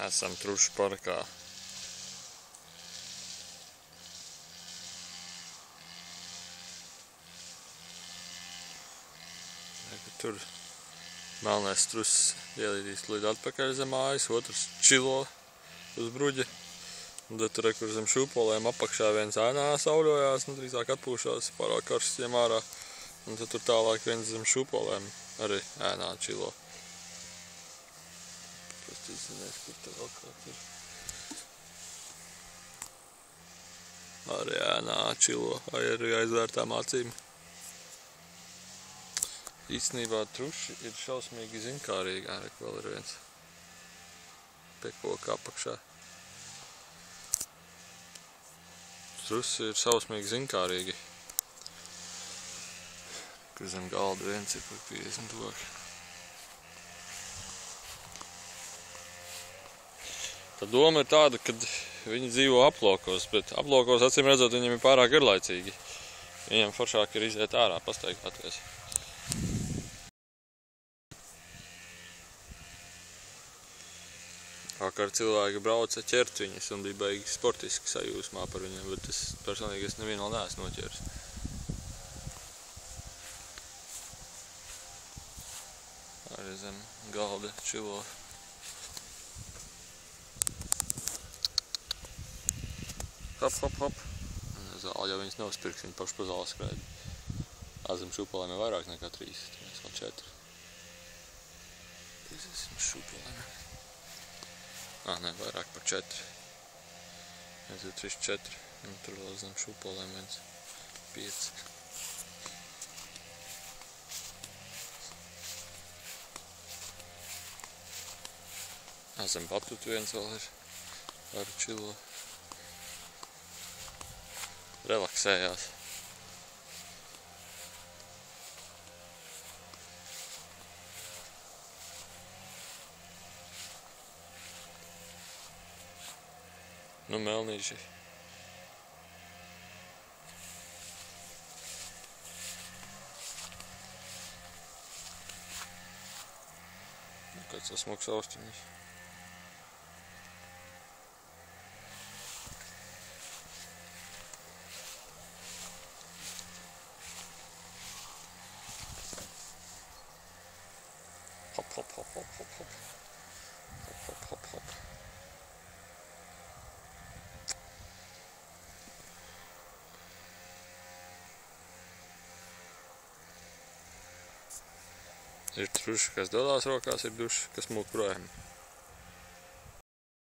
Esam trušu parkā. Tur melnais trusis ielīdīs līdz atpakaļ zem mājas, otrs čilo uz bruģa. Un tad tur, kur zem šūpolēm apakšā viens ēnā sauļojās, drīzāk atpūšās, pārāk karsts ņem ārā. Un tad tur tālāk viens zem šūpolēm arī ēnā čilo. Pastīsimies, kur te vēl kaut ir. Arī ēnā čilo, arī aizvērtām acīm. Īstenībā truši ir šausmīgi zinkārīgi, arī vēl ir viens pie koka apakšā. Trusi ir šausmīgi zinkārīgi. Kur zem galda viens ir par 50 loki. Tā doma ir tāda, ka viņi dzīvo aplokos, bet aplokos, acīm redzot, viņiem ir pārāk garlaicīgi. Viņiem foršāk ir iziet ārā, pastaigāties. Vakar cilvēki brauca ķert viņus un bija baigi sportiski sajūsmā par viņiem, bet es personīgi nevienu vēl neesmu noķēris. Arī zem galda čilo. Hop, hop, hop. Zāli jau viņas neuzpirks, viņi paši pa zāli skraida. Zem šūpolēm ir vairāk nekā 3, mēs vēl 4. Zem šūpolēm. Ne, vairāk par 4. 1, 2, 3, 4. Un tur vēl zem šūpolēm 1, 5. Zem batutu viens vēl ir ar čilo. Relaksējās. Nu, melnīši. Kāds tas smags austiņas. Hop, hop, hop, hop, hop, hop. Hop, hop, hop, hop. Ir truši, kas dodās rokās, ir duši, kas mūk projām.